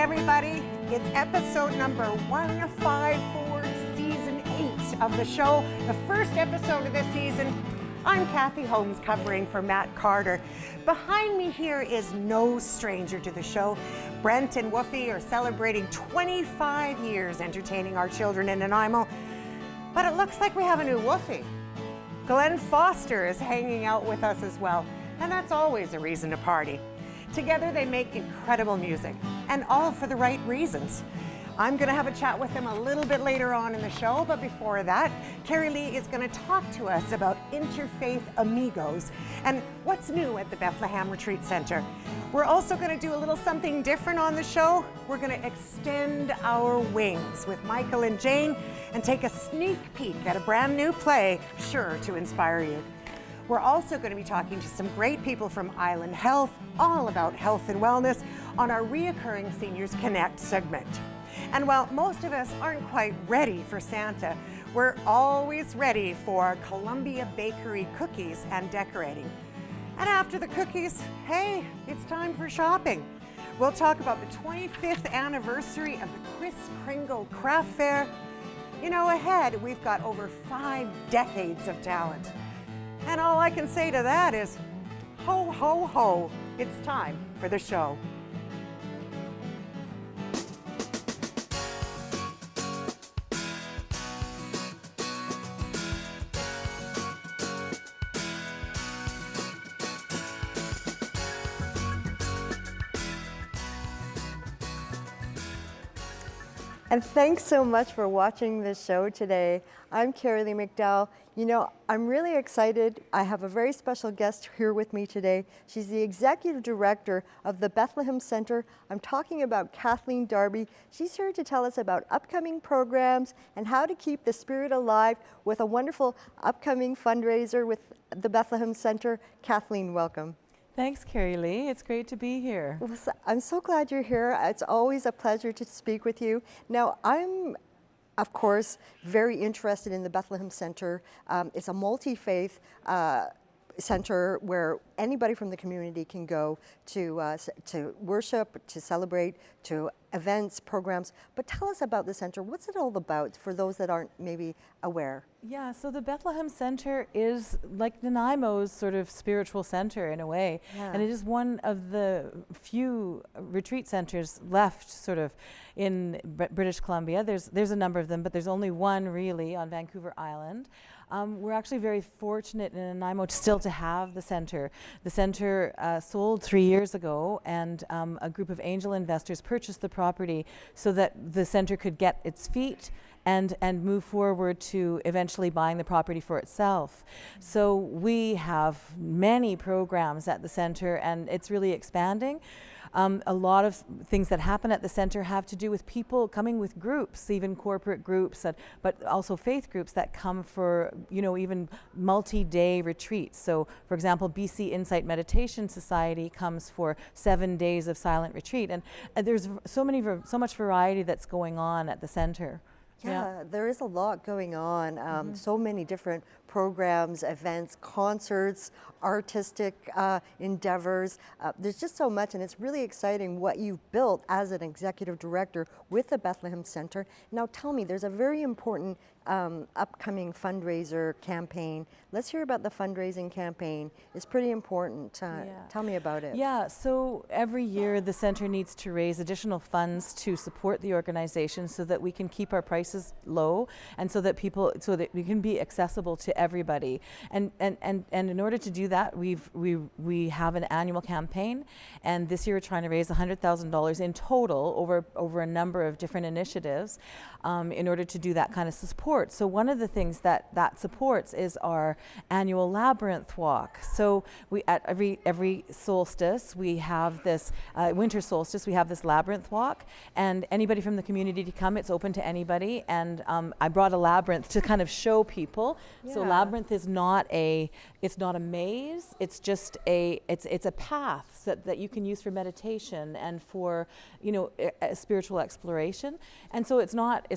everybody. It's episode number 154, season 8 of the show, the first episode of this season. I'm Cathy Holmes, covering for Matt Carter. Behind me here is no stranger to the show. Brent and Woofy are celebrating 25 years entertaining our children in Nanaimo. But it looks like we have a new Woofy. Glen Foster is hanging out with us as well, and that's always a reason to party. Together they make incredible music, and all for the right reasons. I'm going to have a chat with them a little bit later on in the show, but before that, Kerilie is going to talk to us about Interfaith Amigos and what's new at the Bethlehem Retreat Center. We're also going to do a little something different on the show. We're going to extend our wings with Michael and Jane and take a sneak peek at a brand new play sure to inspire you. We're also going to be talking to some great people from Island Health, all about health and wellness, on our reoccurring Seniors Connect segment. And while most of us aren't quite ready for Santa, we're always ready for Columbia Bakery cookies and decorating. And after the cookies, hey, it's time for shopping. We'll talk about the 25th anniversary of the Kringle Craft Fair. You know, ahead, we've got over 5 decades of talent. And all I can say to that is, ho, ho, ho, it's time for the show. And thanks so much for watching this show today. I'm Kerilie McDowall. You know, I'm really excited. I have a very special guest here with me today. She's the Executive Director of the Bethlehem Center. I'm talking about Kathleen Darby. She's here to tell us about upcoming programs and how to keep the spirit alive with a wonderful upcoming fundraiser with the Bethlehem Center. Kathleen, welcome. Thanks, Kerilie. It's great to be here. Well, I'm so glad you're here. It's always a pleasure to speak with you. Now, I'm, of course, very interested in the Bethlehem Center. It's a multi-faith center where anybody from the community can go to worship, to celebrate, to events, programs. But tell us about the center. What's it all about for those that aren't maybe aware? Yeah, so the Bethlehem Center is like Nanaimo's sort of spiritual center in a way. Yeah. And it is one of the few retreat centers left sort of in British Columbia. There's a number of them, but there's only one really on Vancouver Island. We're actually very fortunate in Nanaimo still to have the center. The center sold 3 years ago, and a group of angel investors purchased the property so that the center could get its feet and move forward to eventually buying the property for itself. So we have many programs at the center, and it's really expanding. A lot of things that happen at the center have to do with people coming with groups, even corporate groups, but also faith groups that come for, you know, even multi-day retreats. So, for example, BC Insight Meditation Society comes for 7 days of silent retreat, and there's so much variety that's going on at the center. Yeah, there is a lot going on. So many different programs, events, concerts, artistic endeavors. There's just so much, and it's really exciting what you've built as an executive director with the Bethlehem Center. Now tell me, there's a very important upcoming fundraiser campaign. Let's hear about the fundraising campaign. It's pretty important. Tell me about it. Yeah, so every year the center needs to raise additional funds to support the organization so that we can keep our prices low and so that we can be accessible to everybody. And in order to do that, we have an annual campaign, and this year we're trying to raise $100,000 in total over a number of different initiatives in order to do that kind of support. So one of the things that supports is our annual labyrinth walk. So we at every solstice we have this winter solstice, we have this labyrinth walk, and anybody from the community to come. It's open to anybody, and I brought a labyrinth to kind of show people. Yeah. So labyrinth is not a maze. It's just it's a path. that you can use for meditation and for, spiritual exploration. And so it's not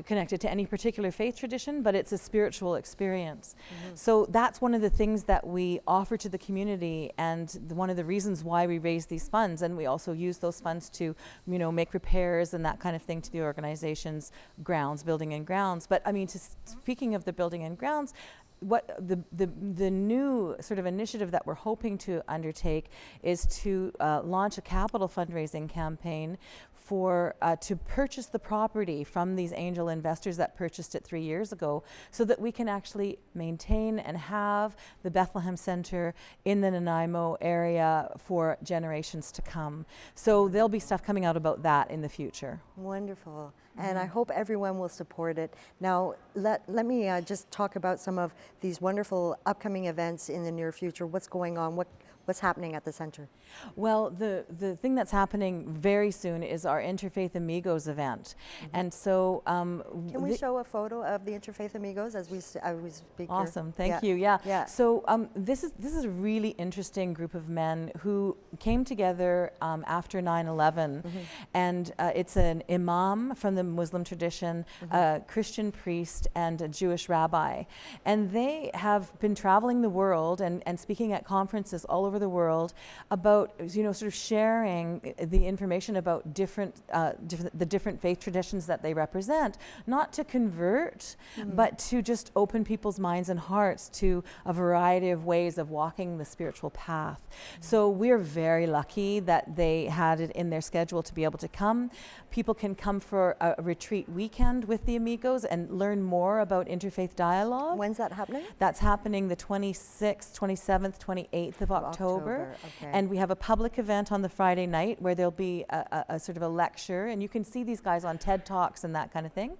connected to any particular faith tradition, but it's a spiritual experience. So that's one of the things that we offer to the community, and one of the reasons why we raise these funds. And we also use those funds to, make repairs and that kind of thing to the organization's grounds, building and grounds. But I mean, speaking of the building and grounds, what the new sort of initiative that we're hoping to undertake is to launch a capital fundraising campaign for to purchase the property from these angel investors that purchased it 3 years ago, so that we can actually maintain and have the Bethlehem Center in the Nanaimo area for generations to come. So there'll be stuff coming out about that in the future. Wonderful. And I hope everyone will support it. Now, let me just talk about some of these wonderful upcoming events in the near future. What's going on? What's happening at the center? Well, the thing that's happening very soon is our Interfaith Amigos event. And so can we show a photo of the Interfaith Amigos as we speak? Awesome, thank you. Yeah. So this is a really interesting group of men who came together after 9/11, and it's an imam from the Muslim tradition, a Christian priest, and a Jewish rabbi, and they have been traveling the world and speaking at conferences all over the world about sort of sharing the information about the different faith traditions that they represent, not to convert, but to just open people's minds and hearts to a variety of ways of walking the spiritual path. So we're very lucky that they had it in their schedule to be able to come. People can come for a retreat weekend with the Amigos and learn more about interfaith dialogue. When's that happening? That's happening the 26th, 27th, 28th of October. Okay. And we have a public event on the Friday night where there'll be a sort of a lecture, and you can see these guys on TED Talks and that kind of thing.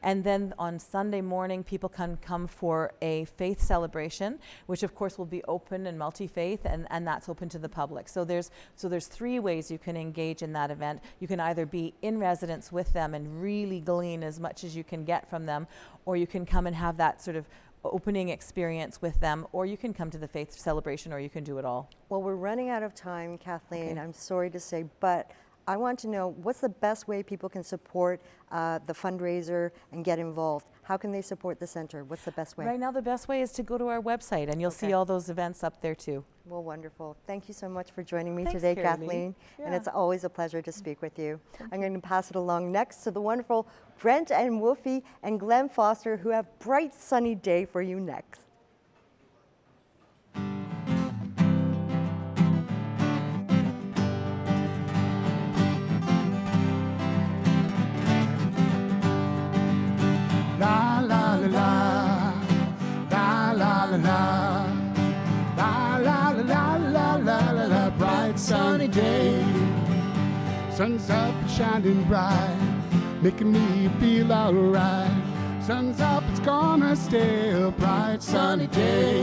And then on Sunday morning, people can come for a faith celebration, which of course will be open and multi-faith, and that's open to the public. So there's 3 ways you can engage in that event. You can either be in residence with them and really glean as much as you can get from them, or you can come and have that sort of opening experience with them, or you can come to the faith celebration, or you can do it all. Well, we're running out of time, Kathleen. I'm sorry to say, but I want to know, what's the best way people can support the fundraiser and get involved? How can they support the center? What's the best way? Right now, the best way is to go to our website, and you'll see all those events up there too. Well, wonderful. Thank you so much for joining me Thanks, today, Kerilie. Kathleen. And it's always a pleasure to speak with you. I'm going to pass it along next to the wonderful Brent and Woofy and Glen Foster, who have bright sunny day for you next. La la la la, la la la la, la la la la la la la la. Bright sunny day, sun's up and shining bright, making me feel alright. Sun's up, it's gonna stay a bright sunny day.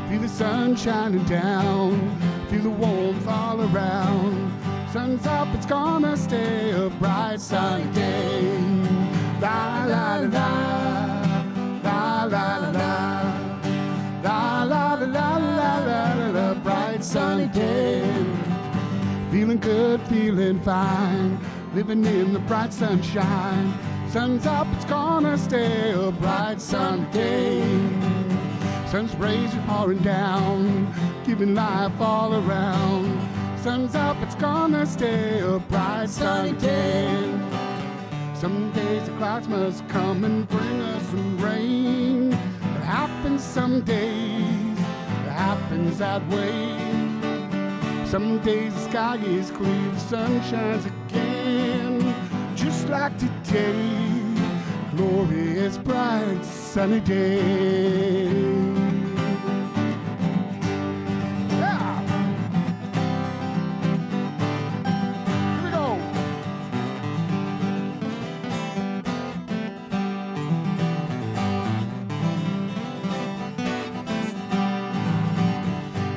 Feel the sun shining down, feel the warmth all around. Sun's up, it's gonna stay a bright sunny day. La la la la, la la la la, la la la la la la la. Bright sunny day, feeling good, feeling fine, living in the bright sunshine. Sun's up, it's gonna stay a bright sunny day. Sun's rays are pouring down, giving life all around. Sun's up, it's gonna stay a bright sunny day. Some days the clouds must come and bring us some rain. It happens some days, it happens that way. Some days the sky is clear, the sun shines again. Just like today, glorious bright sunny day.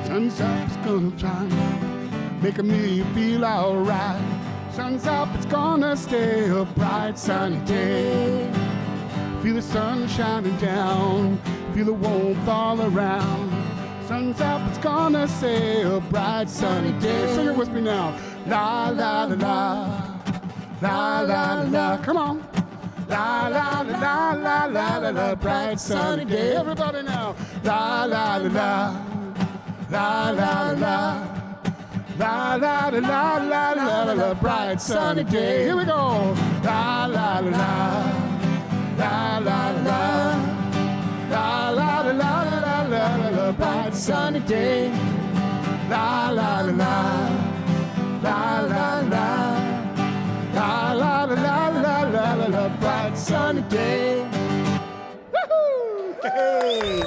Sun's up, it's gonna shine, making me feel alright. Sun's up, it's gonna stay a bright sunny day. Feel the sun shining down, feel the warmth all around. Sun's up, it's gonna sail, a bright sunny day. Sing it with me now. La la la la, la la la. Come on. La la la la la la la, bright sunny day. Everybody now. La la la la, la la la, la la la la la la la, bright sunny day. Here we go. La la la la, la la la, la la la la la la, bright sunny day. La la la la, la la la. La la la la la la la la, bright sunny day. Woohoo! Hey!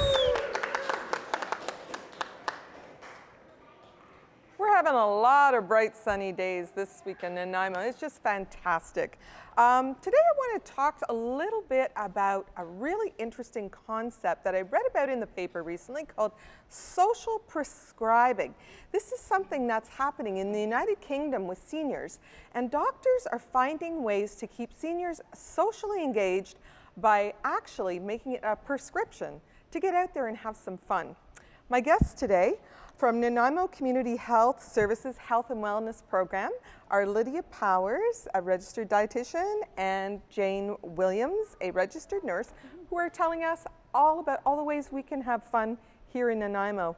We're having a lot of bright sunny days this week in Nanaimo. It's just fantastic. Today I want to talk a little bit about a really interesting concept that I read about in the paper recently called social prescribing. This is something that's happening in the United Kingdom with seniors, and doctors are finding ways to keep seniors socially engaged by actually making it a prescription to get out there and have some fun. My guests today from Nanaimo Community Health Services Health and Wellness Program are Lydia Powers, a registered dietitian, and Jane Williams, a registered nurse, who are telling us all about all the ways we can have fun here in Nanaimo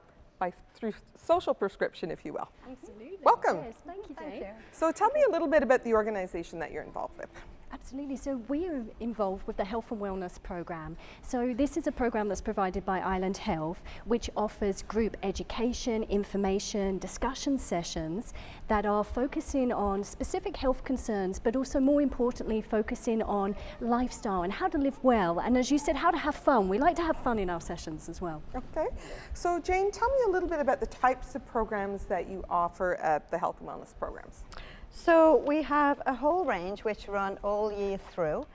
through social prescription, if you will. Absolutely. Welcome. Yes, thank you, Jane. So tell me a little bit about the organization that you're involved with. Absolutely. So we are involved with the Health and Wellness Program. So this is a program that's provided by Island Health, which offers group education, information, discussion sessions that are focusing on specific health concerns, but also more importantly, focusing on lifestyle and how to live well. And as you said, how to have fun. We like to have fun in our sessions as well. Okay. So Jane, tell me a little bit about the types of programs that you offer at the Health and Wellness Programs. So we have a whole range which run all year through.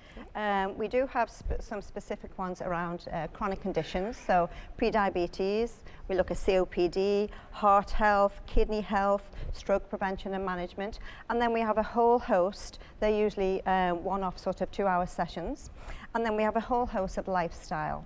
We do have some specific ones around chronic conditions, so pre-diabetes, we look at COPD, heart health, kidney health, stroke prevention and management, and then we have a whole host, they're usually one-off sort of 2-hour sessions, and then we have a whole host of lifestyle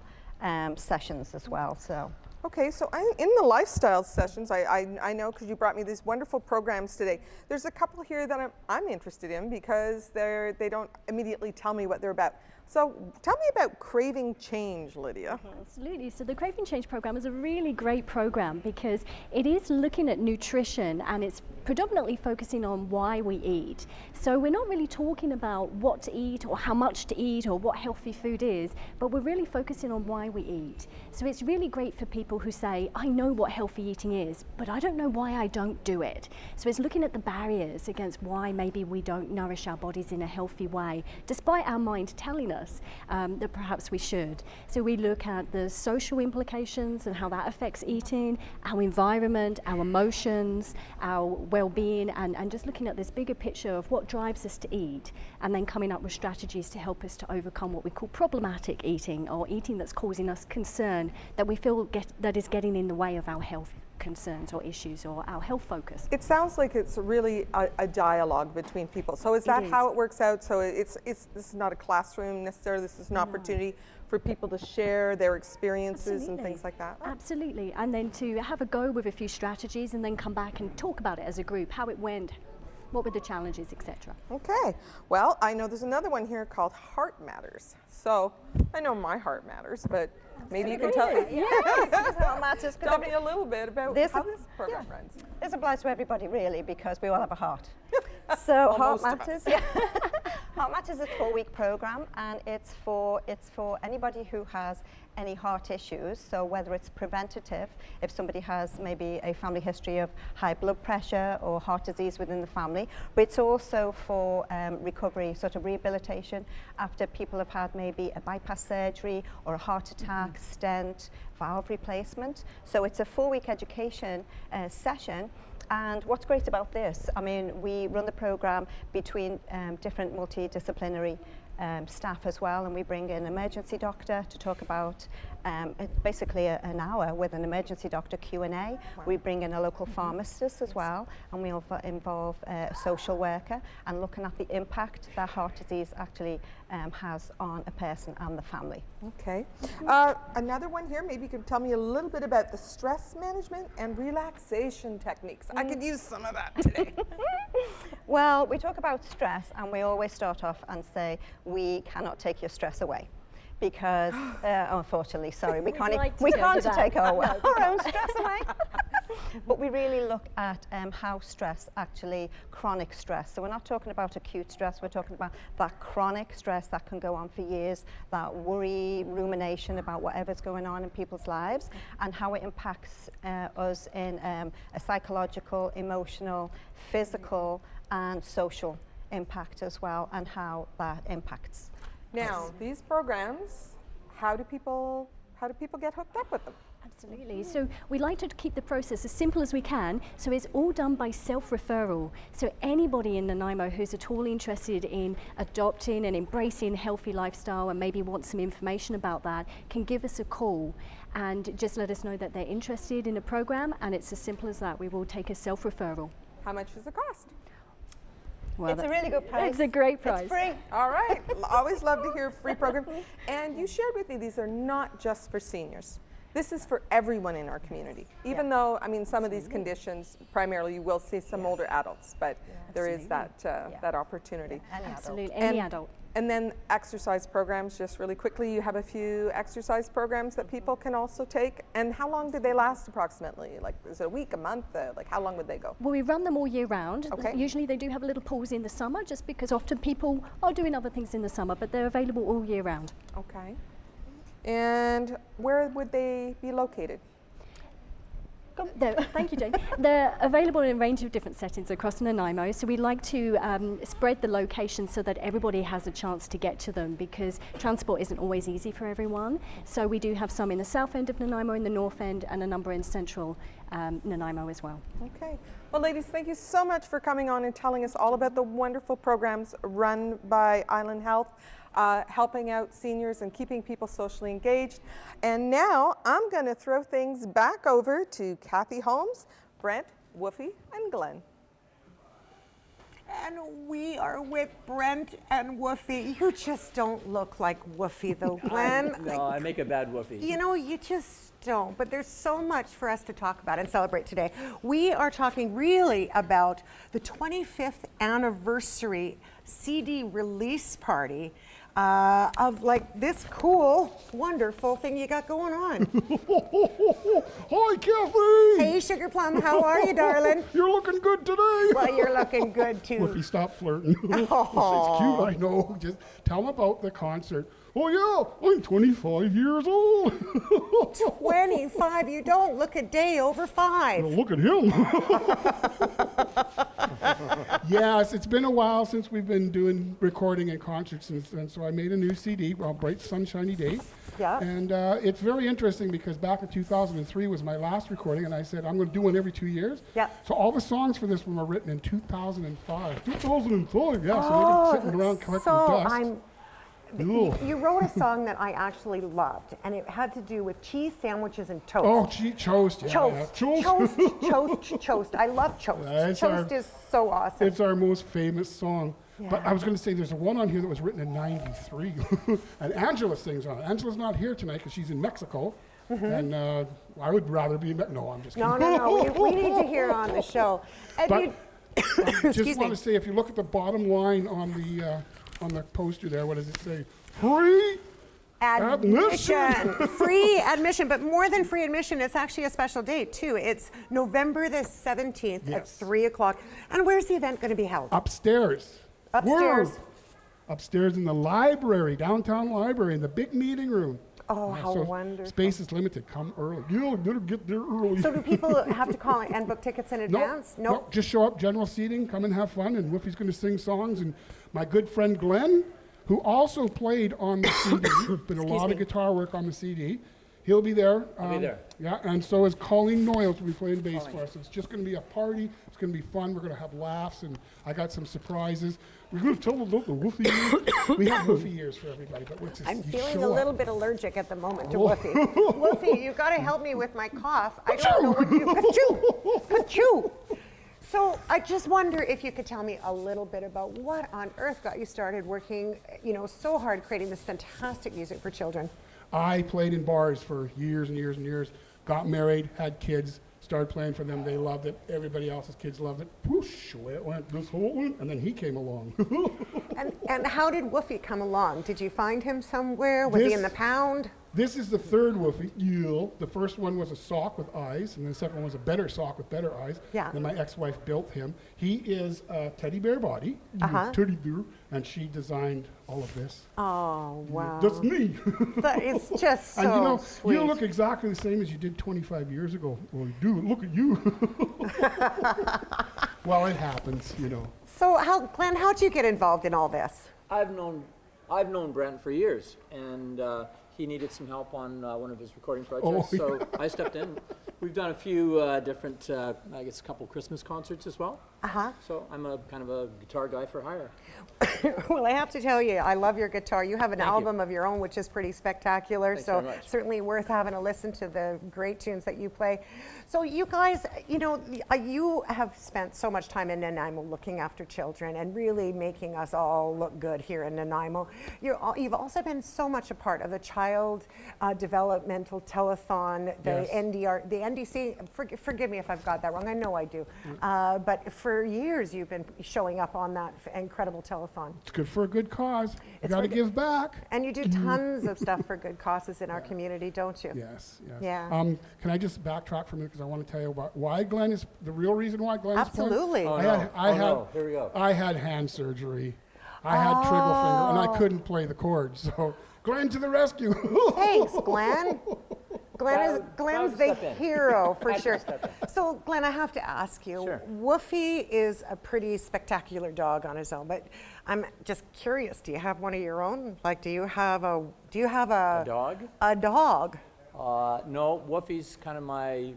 sessions as well. So. Okay, so in the lifestyle sessions, I know because you brought me these wonderful programs today. There's a couple here that I'm interested in because they don't immediately tell me what they're about. So tell me about Craving Change, Lydia. Absolutely. So the Craving Change program is a really great program because it is looking at nutrition and it's predominantly focusing on why we eat. So we're not really talking about what to eat or how much to eat or what healthy food is, but we're really focusing on why we eat. So it's really great for people who say, I know what healthy eating is, but I don't know why I don't do it. So it's looking at the barriers against why maybe we don't nourish our bodies in a healthy way, despite our mind telling us that perhaps we should. So we look at the social implications and how that affects eating, our environment, our emotions, our well-being, and just looking at this bigger picture of what drives us to eat, and then coming up with strategies to help us to overcome what we call problematic eating, or eating that's causing us concern that we feel that is getting in the way of our health concerns or issues or our health focus. It sounds like it's really a dialogue between people. So is that how it works out? So this is not a classroom necessarily, this is an opportunity for people to share their experiences and things like that? Absolutely, and then to have a go with a few strategies and then come back and talk about it as a group, how it went, what were the challenges, etc. Okay, well, I know there's another one here called Heart Matters. So I know my heart matters, but maybe you can tell tell me a little bit about how this program runs. This applies to everybody really because we all have a heart. So Heart Matters, Heart Matters is a 4-week program, and it's for anybody who has any heart issues. So whether it's preventative, if somebody has maybe a family history of high blood pressure or heart disease within the family, but it's also for recovery, sort of rehabilitation after people have had maybe a bypass surgery or a heart attack, stent, valve replacement. So it's a 4-week education session. And what's great about this, I mean, we run the program between different multidisciplinary staff as well, and we bring in an emergency doctor to talk about basically an hour with an emergency doctor Q&A. Wow. We bring in a local pharmacist as well, and we also involve a social worker and looking at the impact that heart disease actually has on a person and the family. Okay. Another one here, maybe you could tell me a little bit about the stress management and relaxation techniques. I could use some of that today. Well, we talk about stress, and we always start off and say, we cannot take your stress away. Because, unfortunately, sorry, we can't take our own stress away. But we really look at how stress actually, chronic stress. So we're not talking about acute stress, we're talking about that chronic stress that can go on for years, that worry, rumination about whatever's going on in people's lives, and how it impacts us in a psychological, emotional, physical, and social impact as well, and how that impacts. Now, these programs, how do people get hooked up with them? Absolutely. So we like to keep the process as simple as we can. So it's all done by self-referral. So anybody in Nanaimo who's at all interested in adopting and embracing a healthy lifestyle and maybe wants some information about that can give us a call and just let us know that they're interested in a program, and it's as simple as that. We will take a self-referral. How much does it cost? Well, it's a really good price. It's a great price. It's free. All right. Always love to hear a free program. And you shared with me these are not just for seniors. This is for everyone in our community. Even though, I mean, some of these conditions, primarily you will see some older adults, but there is that that opportunity. Absolutely, any adult. And then exercise programs, just really quickly, you have a few exercise programs that people can also take. And how long do they last approximately? Like, is it a week, a month? Like, how long would they go? Well, we run them all year round. Okay. Usually they do have a little pause in the summer, just because often people are doing other things in the summer, but they're available all year round. Okay. And where would they be located? Thank you, Jane. They're available in a range of different settings across Nanaimo, so we like to spread the location so that everybody has a chance to get to them, because transport isn't always easy for everyone. So we do have some in the south end of Nanaimo, in the north end, and a number in central Nanaimo as well. Okay. Well, ladies, thank you so much for coming on and telling us all about the wonderful programs run by Island Health, helping out seniors and keeping people socially engaged. And now I'm going to throw things back over to Cathy Holmes, Brent, Woofy, and Glen. And we are with Brent and Woofy. You just don't look like Woofy, though, Glen. No, I make a bad Woofy. You know, you just don't. But there's so much for us to talk about and celebrate today. We are talking really about the 25th anniversary CD release party of like this cool, wonderful thing you got going on. Hi, Cathy. Hey, Sugar Plum, how are you, darling? You're looking good today. Well, you're looking good, too. Woofy, stop flirting. It's cute, I know. Just tell them about the concert. Oh, yeah, I'm 25 years old. 25? You don't look a day over 5. Well, look at him. Yes, it's been a while since we've been doing recording and concerts, and so I made a new CD, Bright Sunshiny Day. Yeah. And it's very interesting because back in 2003 was my last recording, and I said I'm going to do one every 2 years. Yeah. So all the songs for this one were written in 2005. 2005, yeah. So they've been sitting around collecting dust. You wrote a song that I actually loved, and it had to do with cheese sandwiches and toast. Oh, toast, yeah. Toast. I love toast. Toast is so awesome. It's our most famous song. Yeah. But I was going to say there's a one on here that was written in '93, and Angela sings on it. Angela's not here tonight because she's in Mexico, and I would rather be in No, I'm just kidding. No. We need to hear her on the show. And but just want to say, if you look at the bottom line on the poster there, what does it say? Free admission. Free admission, but more than free admission, it's actually a special date too. It's November the 17th at 3 o'clock. And where's the event going to be held? Upstairs. Upstairs. Whoa. Upstairs in the library, downtown library, in the big meeting room. Oh, how wonderful. Space is limited. Come early. You better get there early. So do people have to call and book tickets in advance? No, just show up, general seating, come and have fun, and Woofy's going to sing songs. And my good friend Glen, who also played on the CD, did a lot of guitar work on the CD. He'll be there. I'll be there. Yeah, and so is Colleen Noyles will be playing bass for us. It's just going to be a party. It's going to be fun. We're going to have laughs, and I got some surprises. We're going to tell them about the Woofy years. We have Woofy years for everybody, but what's I'm feeling a little bit allergic at the moment to Woofy. Woofy, you've got to help me with my cough. I don't know what you... Ka-choo! Ka-choo! So I just wonder if you could tell me a little bit about what on earth got you started working, so hard creating this fantastic music for children. I played in bars for years and years and years, got married, had kids, started playing for them. They loved it. Everybody else's kids loved it. Whoosh, away it went, this whole one, and then he came along. And how did Woofy come along? Did you find him somewhere? Was he in the pound? This is the third Woofy. The first one was a sock with eyes, and the second one was a better sock with better eyes. Yeah. Then my ex-wife built him. He is a teddy bear body, teddy bear, and she designed all of this. Oh, wow. That's me. That is just so and sweet. you look exactly the same as you did 25 years ago. Well, you do. Look at you. Well, it happens, So, Glen, how'd you get involved in all this? I've known Brent for years, and he needed some help on one of his recording projects, so I stepped in. We've done a few different, a couple Christmas concerts as well. So I'm a kind of a guitar guy for hire. Well, I have to tell you, I love your guitar. You have an album of your own, which is pretty spectacular. Thanks so very much. certainly worth having a listen to the great tunes that you play. So you guys, you have spent so much time in Nanaimo looking after children and really making us all look good here in Nanaimo. You've also been so much a part of the Child Developmental Telethon, the NDR, the NDC. Forgive me if I've got that wrong. I know I do. But for years, you've been showing up on that incredible telethon. It's good for a good cause. You got to give back. And you do tons of stuff for good causes in our community, don't you? Yes. Yeah. Can I just backtrack for a minute because I want to tell you about why Glen is the real reason why Glen is playing? Absolutely. Here we go. I had hand surgery. I had triggle finger, and I couldn't play the chords. So Glen to the rescue. Thanks, Glen. Glen's the hero for sure. So, Glen, I have to ask you, Sure. Woofy is a pretty spectacular dog on his own, but I'm just curious, do you have one of your own? Like, do you have a dog? A dog? No, Woofy's kind of my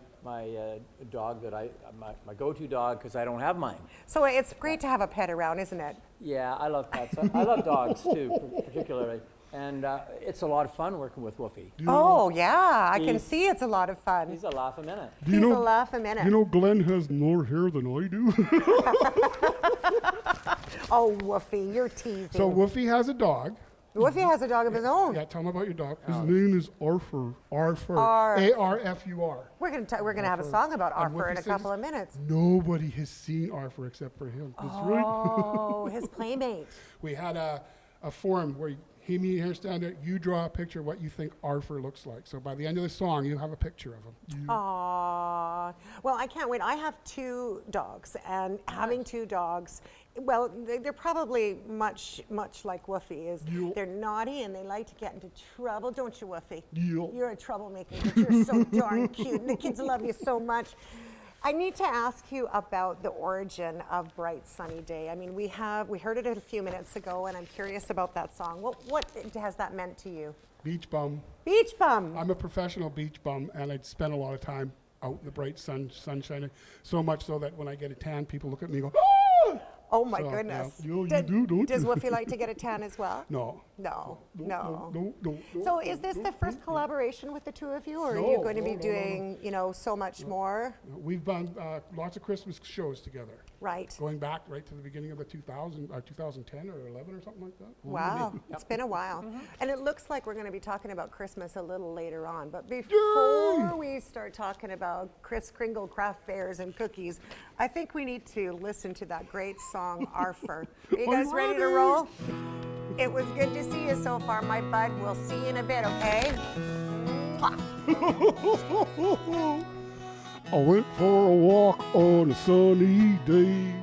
dog that my go-to dog because I don't have mine. So it's great to have a pet around, isn't it? Yeah, I love pets. I love dogs too, particularly. And it's a lot of fun working with Woofy. Oh, yeah, I can see it's a lot of fun. He's a laugh a minute. He's a laugh a minute. You know Glen has more hair than I do. Oh, Woofy, you're teasing. So Woofy has a dog. Woofy has a dog of his own. Yeah, tell him about your dog. His name is Arfur. Arfur. A-R-F-U-R. We're gonna have a song about And Arfur in Woofy a couple says of minutes. Nobody has seen Arfur except for him. That's right. Oh, his playmate. We had a forum where me and her stand there, you draw a picture of what you think Arfur looks like. So by the end of the song, you have a picture of him. Aww. Well, I can't wait. I have 2 dogs, and having 2 dogs, well, they're probably much like Woofy is. They're naughty and they like to get into trouble, don't you, Woofy? You're a troublemaker, but you're so darn cute, and the kids love you so much. I need to ask you about the origin of Bright Sunny Day. I mean, we heard it a few minutes ago, and I'm curious about that song. What has that meant to you? Beach bum. Beach bum. I'm a professional beach bum, and I'd spend a lot of time out in the bright sunshine, so much so that when I get a tan, people look at me and go, "Ah!" Oh my goodness. You do, don't Does you? Woofy like to get a tan as well? No. No. So is this the first collaboration with the 2 of you, or are you going to be doing, so much more? We've done lots of Christmas shows together. Right. Going back right to the beginning of the 2010 or 11 or something like that. Wow, it's been a while. And it looks like we're going to be talking about Christmas a little later on. But before we start talking about Kringle craft fairs and cookies, I think we need to listen to that great song, Arfur. Are you guys ready to roll? It was good to see you so far, my bud. We'll see you in a bit, okay? I went for a walk on a sunny day.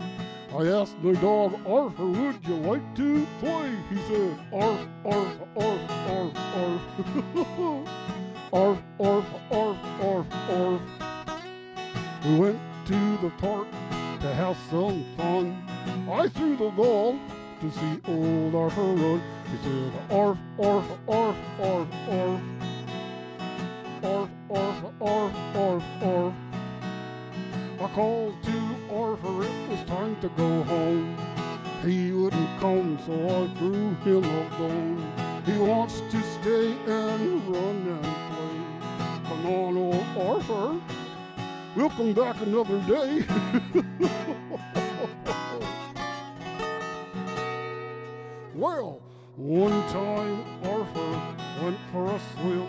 I asked my dog, Arfur, would you like to play? He said, Arf, Arf, Arf, Arf, Arf. Arf, Arf, Arf, Arf, Arf. We went to the park to have some fun. I threw the ball to see old Arfur run. He said, Arf, Arf, Arf, Arf, Arf. Arf, arf, arf. I called to Arfur, it was time to go home. He wouldn't come, so I threw him a bone. He wants to stay and run and play. Come on, old Arfur, we'll come back another day. Well, one time Arfur went for a swim.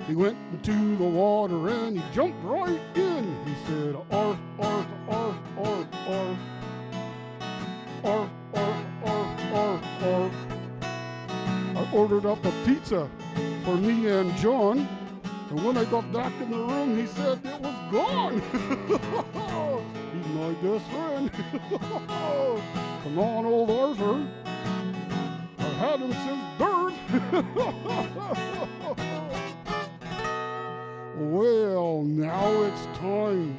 He went into the water and he jumped right in. He said, arf, arf, arf, arf, arf. Arf, arf, arf, arf, arf. I ordered up a pizza for me and John, and when I got back in the room, he said it was gone. He's my best friend. Come on, old Arfur. I've had him since birth. Well, now it's time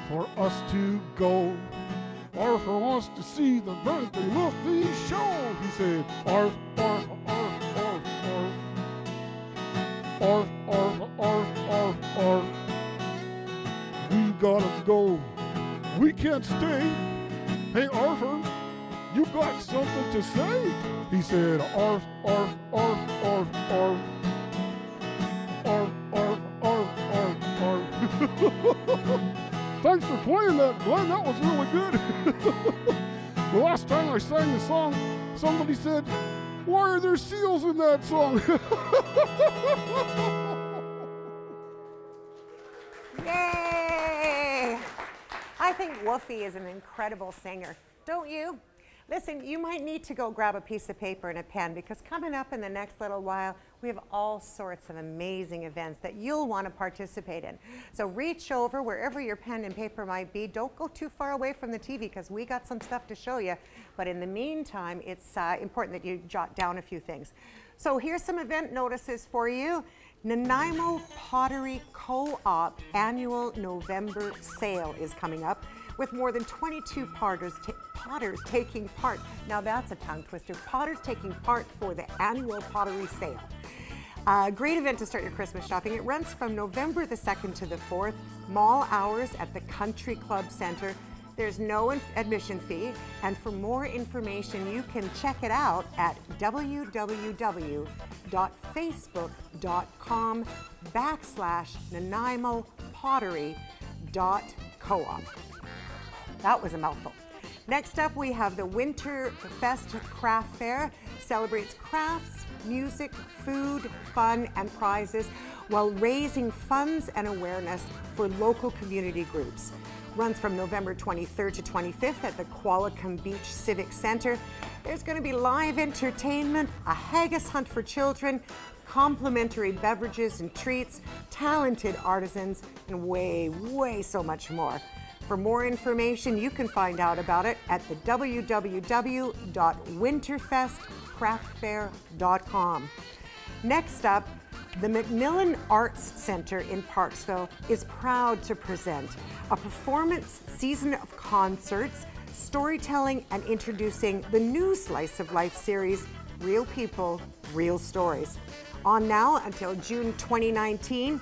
for us to go. Arfur wants to see the Brent and Woofy show. He said, arf, arf, arf, arf, arf. Arf, arf, arf, arf, arf. We gotta go. We can't stay. Hey, Arfur, you got something to say? He said, arf, arf, arf, arf, arf. Arf, arf, arf, arf, arf. Thanks for playing that, Glen. That was really good. The last time I sang the song, somebody said, why are there seals in that song? Yay! I think Woofy is an incredible singer, don't you? Listen, you might need to go grab a piece of paper and a pen because coming up in the next little while, we have all sorts of amazing events that you'll want to participate in. So reach over wherever your pen and paper might be. Don't go too far away from the TV because we got some stuff to show you. But in the meantime, it's important that you jot down a few things. So here's some event notices for you. Nanaimo Pottery Co-op annual November sale is coming up with more than 22 potters taking part. Now that's a tongue twister. Potters taking part for the annual pottery sale. Great event to start your Christmas shopping. It runs from November the 2nd to the 4th, mall hours at the Country Club Center. There's no admission fee, and for more information, you can check it out at www.facebook.com/NanaiMoPottery.coop. That was a mouthful. Next up, we have the Winterfest Craft Fair. Celebrates crafts, music, food, fun, and prizes while raising funds and awareness for local community groups. Runs from November 23rd to 25th at the Qualicum Beach Civic Center. There's going to be live entertainment, a haggis hunt for children, complimentary beverages and treats, talented artisans, and way so much more. For more information, you can find out about it at the www.winterfestcraftfair.com. Next up, the Macmillan Arts Center in Parksville is proud to present a performance season of concerts, storytelling, and introducing the new Slice of Life series, Real People, Real Stories. On now until June 2019,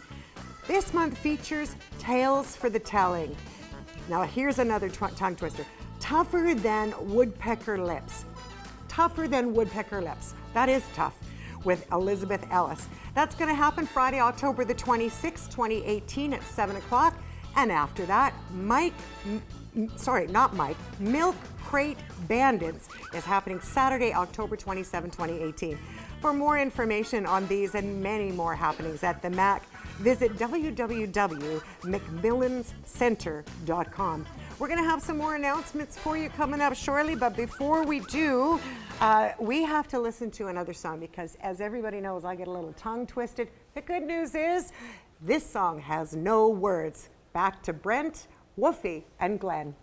this month features Tales for the Telling. Now here's another tongue twister. Tougher than woodpecker lips. Tougher than woodpecker lips. That is tough, with Elizabeth Ellis. That's going to happen Friday, October the 26th, 2018 at 7 o'clock. And after that, Milk Crate Bandits is happening Saturday, October 27, 2018. For more information on these and many more happenings at the MAC, visit www.macmillanscenter.com. We're going to have some more announcements for you coming up shortly, but before we do, we have to listen to another song because, as everybody knows, I get a little tongue twisted. The good news is this song has no words. Back to Brent, Woofy, and Glen.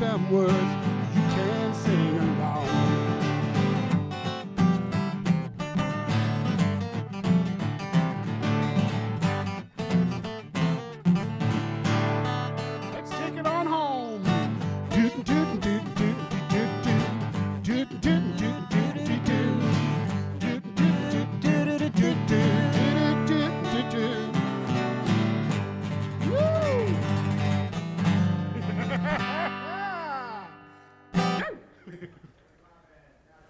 them words, you can sing along. Let's take it on home. Doot, doot, doot, doot, doot, doot, doot, doot, doot, doot, doot, doot.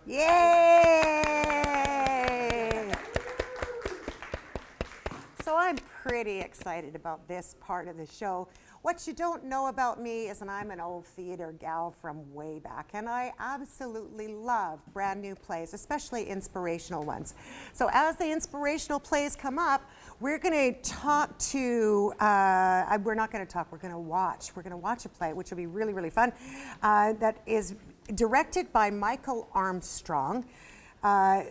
Yay! So I'm pretty excited about this part of the show. What you don't know about me is that I'm an old theater gal from way back, and I absolutely love brand new plays, especially inspirational ones. So as the inspirational plays come up, we're going to talk to, we're not going to talk, we're going to watch. We're going to watch a play, which will be really, really fun, that is directed by Michael Armstrong.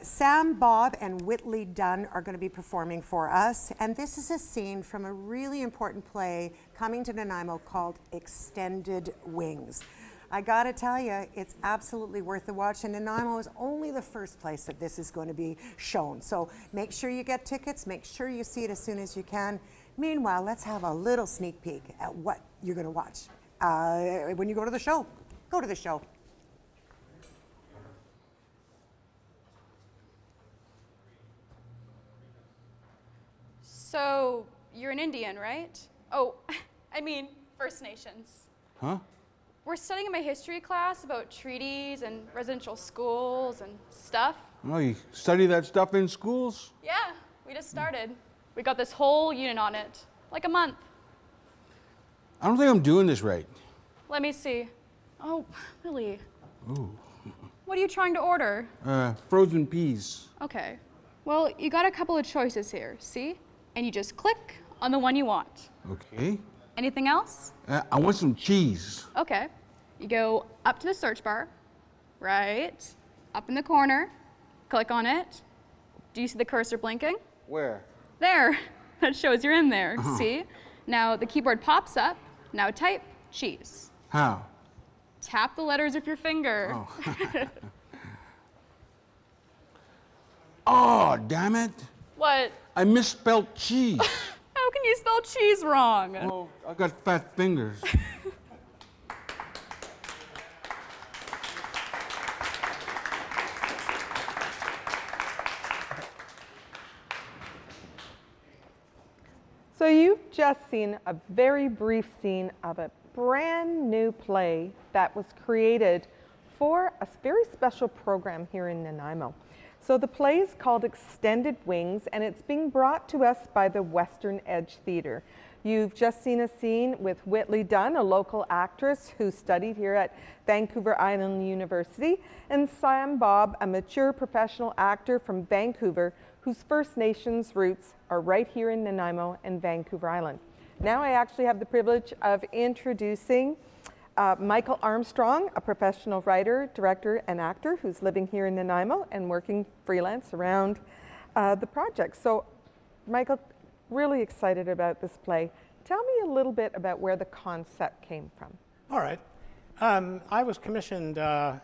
Sam Bob and Whitley Dunn are going to be performing for us, and this is a scene from a really important play coming to Nanaimo called Extended Wings. I gotta tell you, it's absolutely worth the watch, and Nanaimo is only the first place that this is going to be shown. So make sure you get tickets, make sure you see it as soon as you can. Meanwhile, let's have a little sneak peek at what you're going to watch when you go to the show. Go to the show. So, you're an Indian, right? Oh, I mean, First Nations. Huh? We're studying in my history class about treaties and residential schools and stuff. Oh, you study that stuff in schools? Yeah, we just started. We got this whole unit on it, like a month. I don't think I'm doing this right. Let me see. Oh, really? Ooh. What are you trying to order? Frozen peas. Okay. Well, you got a couple of choices here, see? And you just click on the one you want. Okay. Anything else? I want some cheese. Okay. You go up to the search bar, right, up in the corner, click on it. Do you see the cursor blinking? Where? There. That shows you're in there, see? Now the keyboard pops up. Now type cheese. How? Tap the letters with your finger. Oh. Oh, damn it. What? I misspelled cheese. How can you spell cheese wrong? Oh, I got fat fingers. So you've just seen a very brief scene of a brand new play that was created for a very special program here in Nanaimo. So the play is called Extended Wings, and it's being brought to us by the Western Edge Theatre. You've just seen a scene with Whitley Dunn, a local actress who studied here at Vancouver Island University, and Sam Bob, a mature professional actor from Vancouver whose First Nations roots are right here in Nanaimo and Vancouver Island. Now I actually have the privilege of introducing Michael Armstrong, a professional writer, director, and actor who's living here in Nanaimo and working freelance around the project. So, Michael, really excited about this play. Tell me a little bit about where the concept came from. All right. I was commissioned a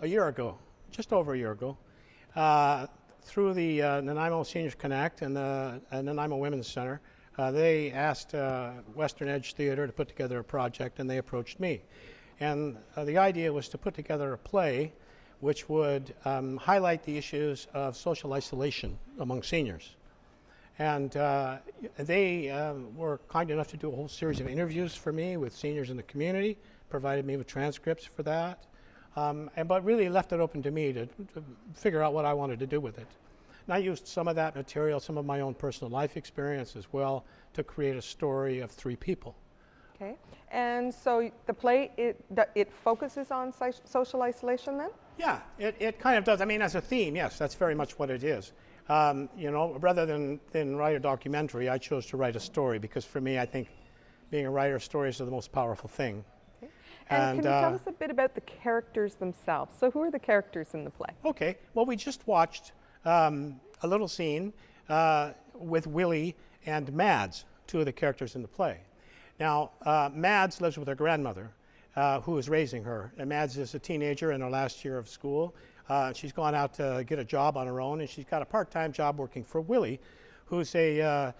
year ago, just over a year ago, through the Nanaimo Seniors Connect and the Nanaimo Women's Center. They asked Western Edge Theatre to put together a project, and they approached me. And the idea was to put together a play which would highlight the issues of social isolation among seniors. And they were kind enough to do a whole series of interviews for me with seniors in the community, provided me with transcripts for that, but really left it open to me to figure out what I wanted to do with it. And I used some of that material, some of my own personal life experience as well, to create a story of three people. Okay, and so the play, it focuses on social isolation then? Yeah, it kind of does. I mean, as a theme, yes, that's very much what it is. You know, rather than write a documentary, I chose to write a story because for me, I think being a writer of stories is the most powerful thing. Okay. And can you tell us a bit about the characters themselves? So who are the characters in the play? Okay, well, we just watched a little scene with Willie and Mads, two of the characters in the play. Now, Mads lives with her grandmother, who is raising her. And Mads is a teenager in her last year of school. She's gone out to get a job on her own, and she's got a part-time job working for Willie, who's a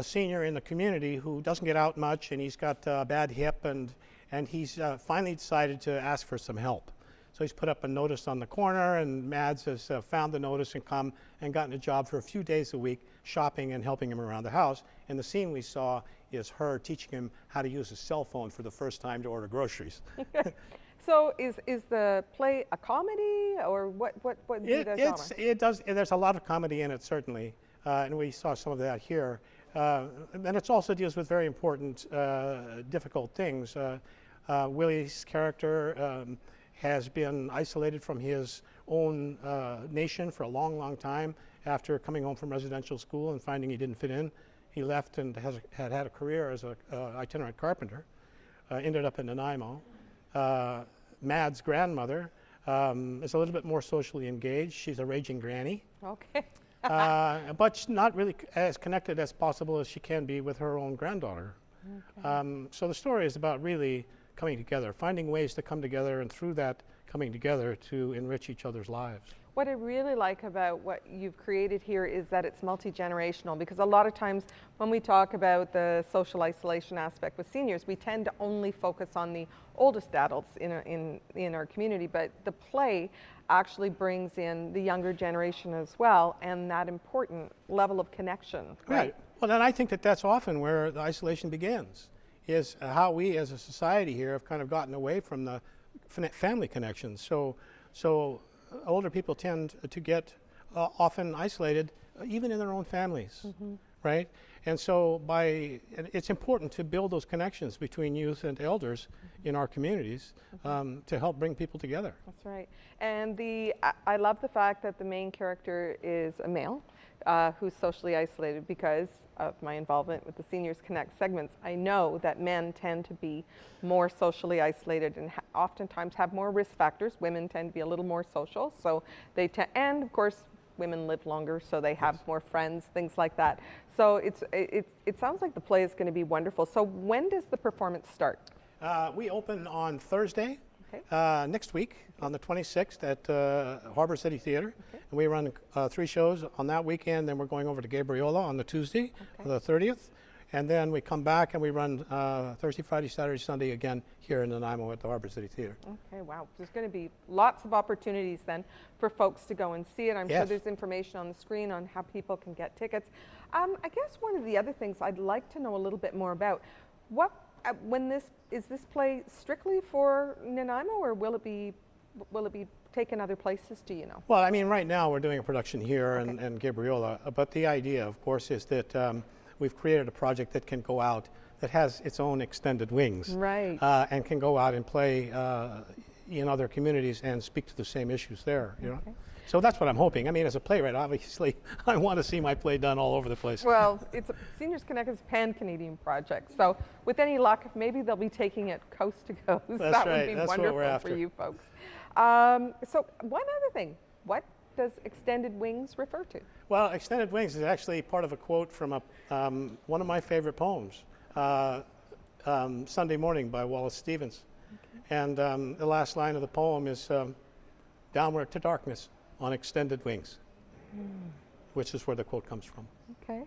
senior in the community who doesn't get out much, and he's got a bad hip, and he's finally decided to ask for some help. So he's put up a notice on the corner, and Mads has found the notice and come and gotten a job for a few days a week shopping and helping him around the house. And the scene we saw is her teaching him how to use a cell phone for the first time to order groceries. So is the play a comedy, or what it does. There's a lot of comedy in it, certainly, and we saw some of that here. And it also deals with very important, difficult things. Willie's character has been isolated from his own nation for a long, long time. After coming home from residential school and finding he didn't fit in, he left and had a career as an itinerant carpenter. Ended up in Nanaimo. Mad's grandmother is a little bit more socially engaged. She's a raging granny. Okay. But she's not really as connected as possible as she can be with her own granddaughter. Okay. So the story is about really coming together, finding ways to come together, and through that coming together to enrich each other's lives. What I really like about what you've created here is that it's multi-generational, because a lot of times when we talk about the social isolation aspect with seniors, we tend to only focus on the oldest adults in our community, but the play actually brings in the younger generation as well, and that important level of connection. Right. Well, then I think that that's often where the isolation begins, is how we as a society here have kind of gotten away from the family connections. So older people tend to get often isolated, even in their own families, right? And so it's important to build those connections between youth and elders in our communities to help bring people together. That's right. And I love the fact that the main character is a male who's socially isolated. Because of my involvement with the Seniors Connect segments, I know that men tend to be more socially isolated and oftentimes have more risk factors. Women tend to be a little more social, so they and of course women live longer, so they have more friends, things like that. So it sounds like the play is going to be wonderful. So when does the performance start? We open on Thursday. Okay. Next week on the 26th at Harbor City Theater. Okay. And we run 3 shows on that weekend. Then we're going over to Gabriola on the Tuesday, the 30th. And then we come back and we run Thursday, Friday, Saturday, Sunday again here in Nanaimo at the Harbor City Theater. Okay, wow. There's going to be lots of opportunities then for folks to go and see it. I'm sure there's information on the screen on how people can get tickets. I guess one of the other things I'd like to know a little bit more about, is this play strictly for Nanaimo, or will it be taken other places? Do you know? Well, I mean, right now we're doing a production here in Gabriola, but the idea, of course, is that we've created a project that can go out, that has its own extended wings, right? And can go out and play in other communities and speak to the same issues there. You know. So that's what I'm hoping. I mean, as a playwright, obviously, I want to see my play done all over the place. Well, Seniors Connect is a pan-Canadian project. So with any luck, maybe they'll be taking it coast to coast. That's that would be wonderful for you folks. So one other thing, what does Extended Wings refer to? Well, Extended Wings is actually part of a quote from one of my favorite poems, Sunday Morning by Wallace Stevens. Okay. And the last line of the poem is, downward to darkness on extended wings, which is where the quote comes from. Okay.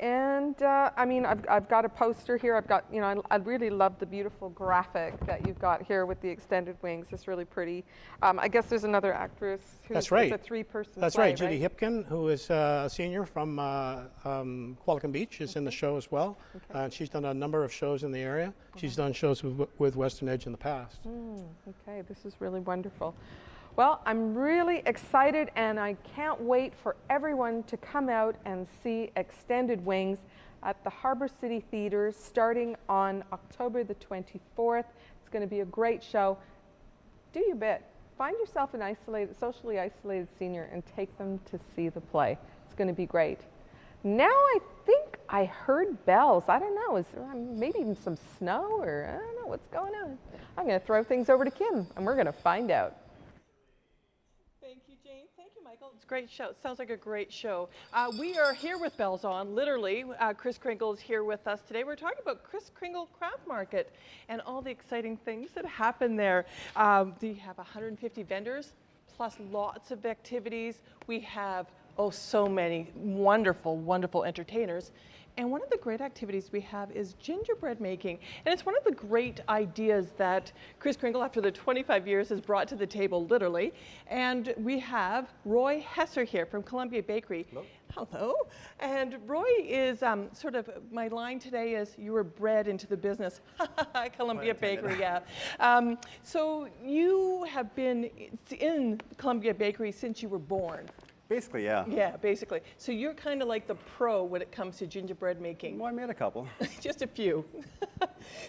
And I mean, I've got a poster here. I've got, I really love the beautiful graphic that you've got here with the extended wings. It's really pretty. I guess there's another actress who's That's right. It's a 3-person That's play, right. Judy Hipkin, who is a senior from Qualicum Beach, is in the show as well. And she's done a number of shows in the area. She's done shows with Western Edge in the past. Okay, this is really wonderful. Well, I'm really excited, and I can't wait for everyone to come out and see Extended Wings at the Harbor City Theater starting on October the 24th. It's going to be a great show. Do your bit. Find yourself an socially isolated senior and take them to see the play. It's going to be great. Now I think I heard bells. I don't know. Is there maybe even some snow, or I don't know what's going on. I'm going to throw things over to Kim, and we're going to find out. Thank you, Jane. Thank you, Michael. It's great show. Sounds like a great show. We are here with bells on, literally. Kris Kringle is here with us today. We're talking about Kris Kringle Craft Market and all the exciting things that happen there. We have 150 vendors, plus lots of activities. We have, so many wonderful, wonderful entertainers. And one of the great activities we have is gingerbread making. And it's one of the great ideas that Kris Kringle, after the 25 years, has brought to the table, literally. And we have Roy Hesser here from Columbia Bakery. Hello. Hello. And Roy is sort of, my line today is, you were bred into the business. Columbia Bakery, yeah. So you have been in Columbia Bakery since you were born. Basically, yeah. Yeah, basically. So you're kind of like the pro when it comes to gingerbread making. Well, I made a couple. Just a few.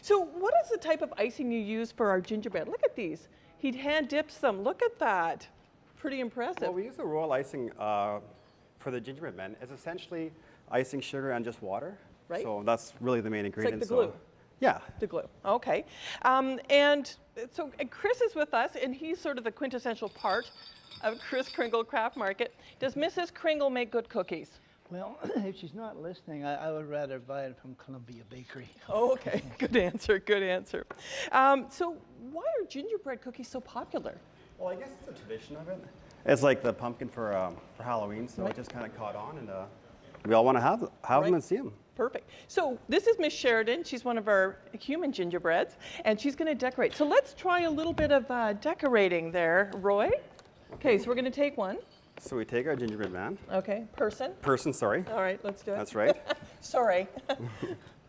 So what is the type of icing you use for our gingerbread? Look at these. He hand dips them. Look at that. Pretty impressive. Well, we use a royal icing for the gingerbread men. It's essentially icing sugar and just water. Right. So that's really the main ingredient. It's like the glue. Yeah. The glue. Okay. And so Kris is with us, and he's sort of the quintessential part of Kris Kringle Craft Market. Does Mrs. Kringle make good cookies? Well, if she's not listening, I would rather buy it from Columbia Bakery. Oh, okay. Good answer. Good answer. So why are gingerbread cookies so popular? Well, I guess it's a tradition of it. It's like the pumpkin for Halloween, so it just kind of caught on, and we all want to have them and see them. Perfect. So this is Miss Sheridan. She's one of our human gingerbreads, and she's going to decorate. So let's try a little bit of decorating there, Roy. Okay, so we're going to take one. So we take our gingerbread man. Okay, person. Person, sorry. All right, let's do it. That's right. Sorry.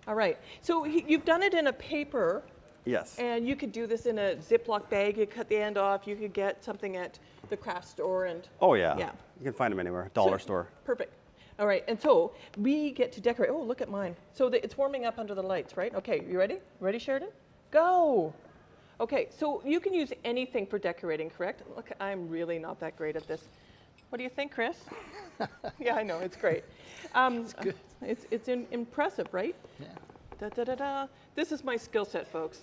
All right. So you've done it in a paper. Yes. And you could do this in a Ziploc bag. You cut the end off. You could get something at the craft store and. Oh yeah. Yeah. You can find them anywhere. Dollar store. Perfect. All right, and so we get to decorate. Oh, look at mine. So it's warming up under the lights, right? Okay, you ready? Ready, Sheridan? Go. Okay, so you can use anything for decorating, correct? Look, I'm really not that great at this. What do you think, Kris? Yeah, I know, it's great. It's good. It's impressive, right? Yeah. Da, da, da, da. This is my skill set, folks.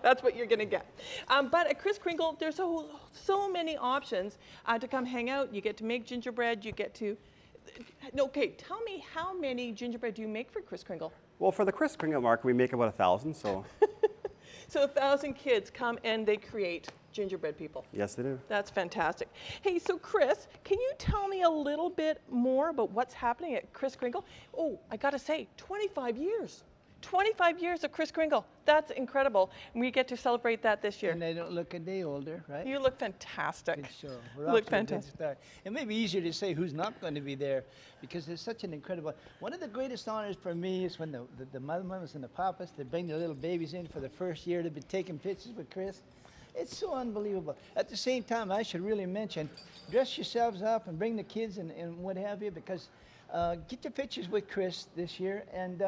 That's what you're going to get. But at Kris Kringle, there's so many options to come hang out. You get to make gingerbread. You get to... Okay, tell me, how many gingerbread do you make for Kris Kringle? Well, for the Kris Kringle market, we make about 1,000, so... So 1,000 kids come and they create gingerbread people. Yes, they do. That's fantastic. Hey, so Kris, can you tell me a little bit more about what's happening at Kris Kringle? Oh, I gotta say, 25 years. 25 years of Kris Kringle. That's incredible. And we get to celebrate that this year. And they don't look a day older, right? You look fantastic. Good show. You We're look off to a good fantastic. start. It may be easier to say who's not going to be there because there's such an incredible... One of the greatest honors for me is when the mamas and the papas, they bring their little babies in for the first year to be taking pictures with Kris. It's so unbelievable. At the same time, I should really mention, dress yourselves up and bring the kids and what have you, because get your pictures with Kris this year. And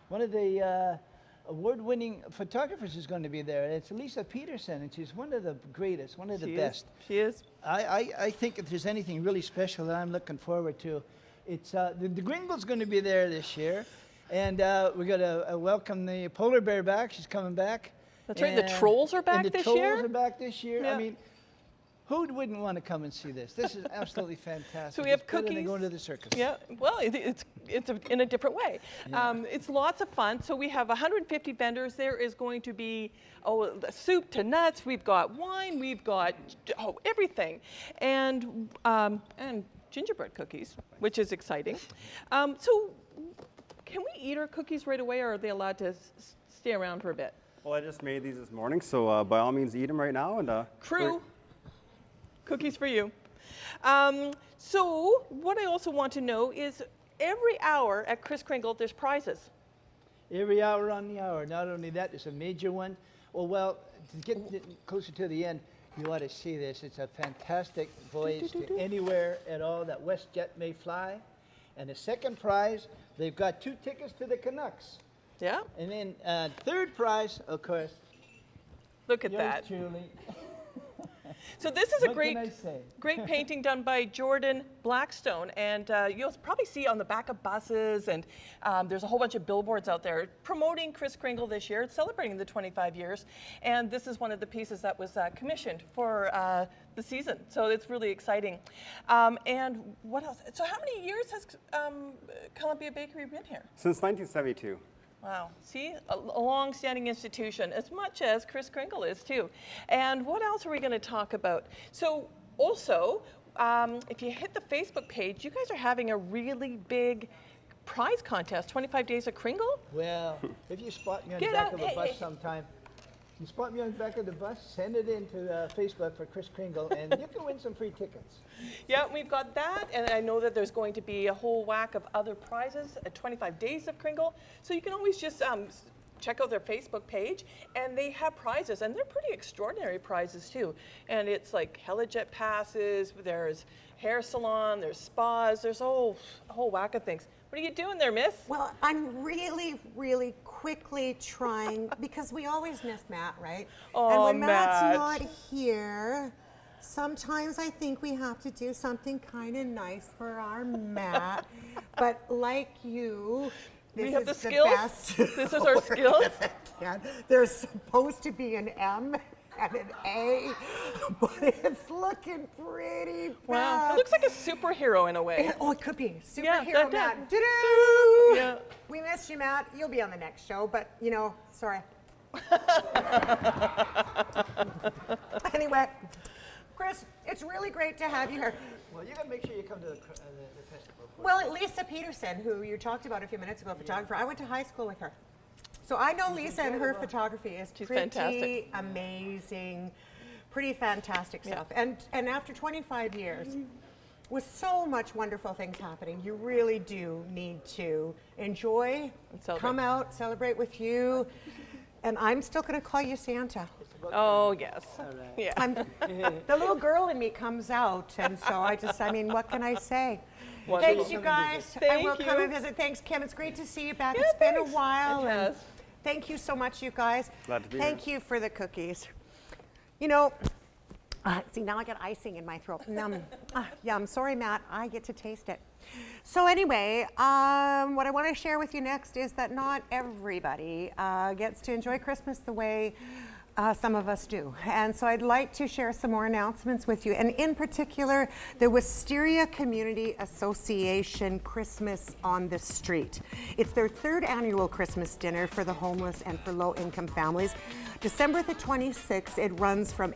one of the award-winning photographers is going to be there. It's Lisa Peterson, and she's one of the greatest, one of the best. She is. I think if there's anything really special that I'm looking forward to, it's the Gringle's going to be there this year. And we're going to welcome the polar bear back. She's coming back. That's right. The trolls are back this year? The trolls are back this year. Yeah. I mean, who wouldn't want to come and see this? This is absolutely fantastic. So we have It's better than cookies. going to the circus. Yeah, well, it's in a different way. Yeah. It's lots of fun. So we have 150 vendors. There is going to be soup to nuts. We've got wine. We've got everything, and gingerbread cookies, which is exciting. So can we eat our cookies right away, or are they allowed to stay around for a bit? Well, I just made these this morning, so by all means eat them right now. And Crew, cookies for you. So what I also want to know is every hour at Kris Kringle, there's prizes. Every hour on the hour. Not only that, there's a major one. Well, to get closer to the end, you ought to see this. It's a fantastic voyage to anywhere at all that WestJet may fly. And the second prize, they've got 2 tickets to the Canucks. Yeah. And then third prize, of course. Look at yours that. truly. So this is a What great, can I say? great painting done by Jordan Blackstone, and you'll probably see on the back of buses, and there's a whole bunch of billboards out there promoting Kris Kringle this year. It's celebrating the 25 years, and this is one of the pieces that was commissioned for the season. So it's really exciting. And what else? So how many years has Columbia Bakery been here? Since 1972. Wow, see, a long-standing institution, as much as Kris Kringle is too. And what else are we going to talk about? So also, if you hit the Facebook page, you guys are having a really big prize contest, 25 Days of Kringle. Well, if you spot me on the back of a bus sometime, you spot me on the back of the bus, send it into Facebook for Kris Kringle, and you can win some free tickets. Yeah, we've got that, and I know that there's going to be a whole whack of other prizes at 25 Days of Kringle. So you can always just check out their Facebook page, and they have prizes, and they're pretty extraordinary prizes too. And it's like Helijet passes, there's hair salon, there's spas, there's a whole whack of things. What are you doing there, miss? Well, I'm really, really quickly trying, because we always miss Matt, right? Oh, and when Matt's Matt. not here, sometimes I think we have to do something kind of nice for our Matt. But like you, this We have is the the skills? best. This is our skills? Yeah, there's supposed to be an M and an A, but it's looking pretty bad. Wow, it looks like a superhero in a way. Oh, it could be. Yeah, Superhero that Matt. does. Doo-doo! Yeah. We missed you, Matt. You'll be on the next show, but, you know, sorry. Anyway, Kris, it's really great to have you here. Well, you got to make sure you come to the festival. Well, Lisa Peterson, who you talked about a few minutes ago, photographer, I went to high school with her. So I know Lisa and her photography is She's pretty fantastic. amazing, pretty fantastic stuff. And after 25 years, with so much wonderful things happening, you really do need to enjoy, celebrate. come out, celebrate with you. And I'm still going to call you Santa. Oh, yes. Yeah. The little girl in me comes out, and so I mean, what can I say? Wonderful. Thanks, you guys. I Thank will come you. and visit. Thanks, Kim. It's great to see you back. Yeah, It's been thanks. a while. It and has. thank you so much, you guys. Glad to be Thank you for the cookies. You know, see, now I got icing in my throat. Yum. Sorry, Matt. I get to taste it. So anyway, what I want to share with you next is that not everybody gets to enjoy Christmas the way some of us do. And so I'd like to share some more announcements with you. And in particular, the Wisteria Community Association Christmas on the Street. It's their third annual Christmas dinner for the homeless and for low-income families. December the 26th, it runs from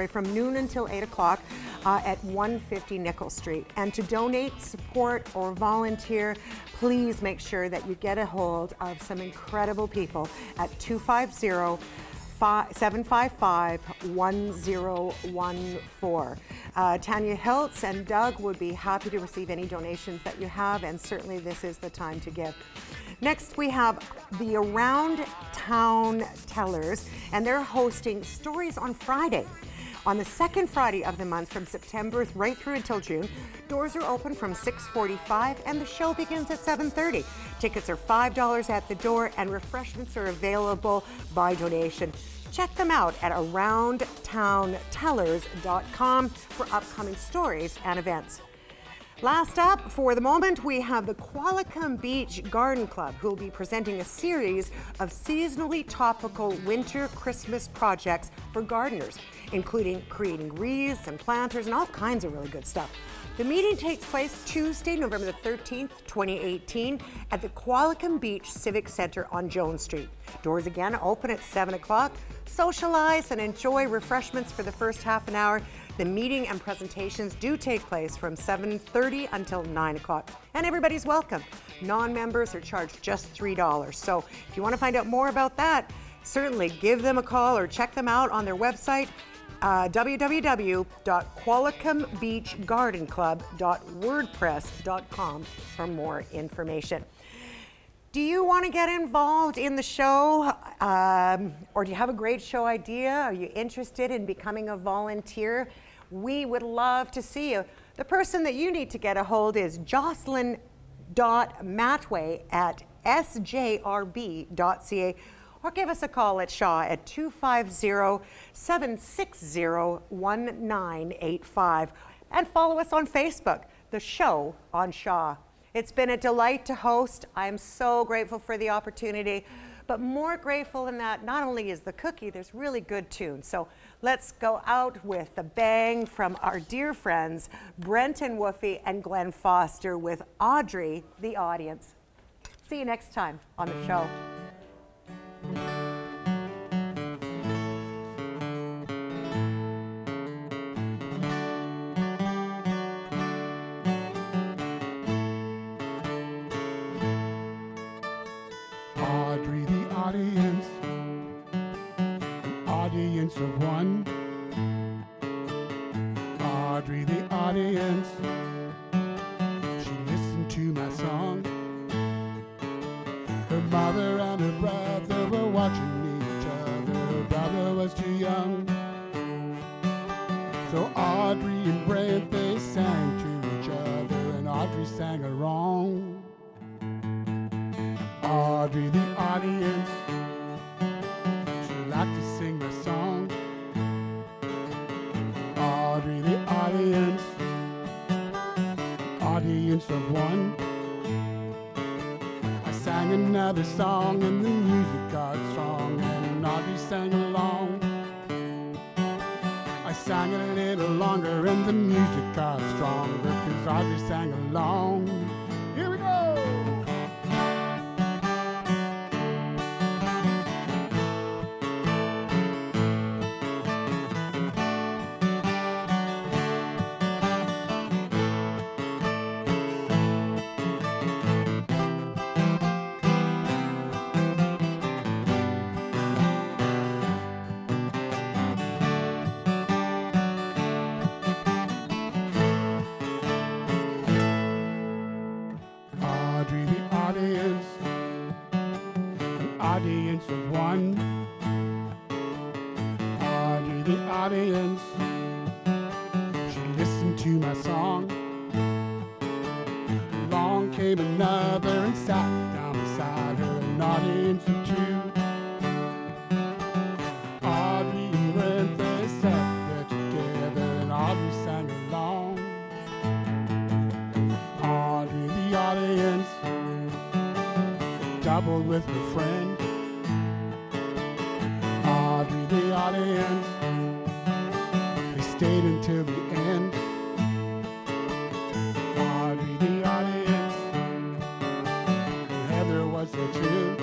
from noon until 8 o'clock at 150 Nickel Street. And to donate, support, or volunteer, please make sure that you get a hold of some incredible people at 250-755-1014. Tanya Hiltz and Doug would be happy to receive any donations that you have, and certainly this is the time to give. Next, we have the Around Town Tellers, and they're hosting Stories on Friday. On the second Friday of the month from September right through until June, doors are open from 6:45 and the show begins at 7:30. Tickets are $5 at the door and refreshments are available by donation. Check them out at aroundtowntellers.com for upcoming stories and events. Last up, for the moment, we have the Qualicum Beach Garden Club, who will be presenting a series of seasonally topical winter Christmas projects for gardeners, including creating wreaths and planters and all kinds of really good stuff. The meeting takes place Tuesday, November the 13th, 2018, at the Qualicum Beach Civic Center on Jones Street. Doors again open at 7 o'clock. Socialize and enjoy refreshments for the first half an hour. The meeting and presentations do take place from 7:30 until 9 o'clock. And everybody's welcome. Non-members are charged just $3. So if you want to find out more about that, certainly give them a call or check them out on their website, www.qualicumbeachgardenclub.wordpress.com for more information. Do you want to get involved in the show, or do you have a great show idea? Are you interested in becoming a volunteer? We would love to see you. The person that you need to get a hold is Jocelyn.Matway at sjrb.ca. or give us a call at Shaw at 250-760-1985. And follow us on Facebook, The Show on Shaw. It's been a delight to host. I am so grateful for the opportunity, but more grateful in that not only is the cookie, there's really good tunes. So let's go out with the bang from our dear friends, Brent and Woofy and Glen Foster with Audrey, the Audience. See you next time on the show. Audrey, the audience, an audience of one. Audrey, the audience, she listened to my song. Her mother and her brother were watching each other. Her brother was too young. So Audrey and Brent, they sang to each other, and Audrey sang along. Audrey, the audience, she liked to sing my song. Audrey, the audience, audience of one. I sang another song and the music got strong, and Audrey sang along. I sang it a little longer and the music got stronger, because Audrey sang along. Here we go! Audrey, the audience, an audience of one. Audrey, the audience, she listened to my song. Along came another and sat down beside her, an audience of two. Audrey and Brent, they sat there together, and Audrey sang along. Audrey, the audience, doubled with her friend. Audrey, the audience, they stayed until the end. Audrey, the audience, and Heather was there too.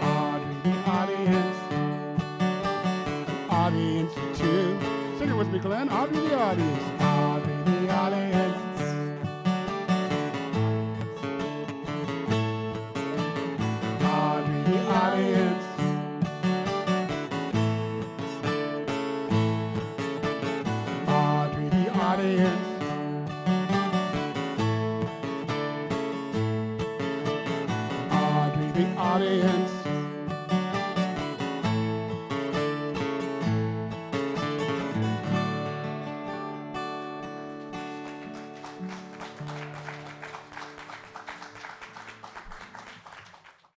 Audrey, the audience, an audience of two. Sing it with me, Glen. Audrey, the audience. Audrey, the audience. Audrey, the audience. Audrey, the audience. Audrey, the audience.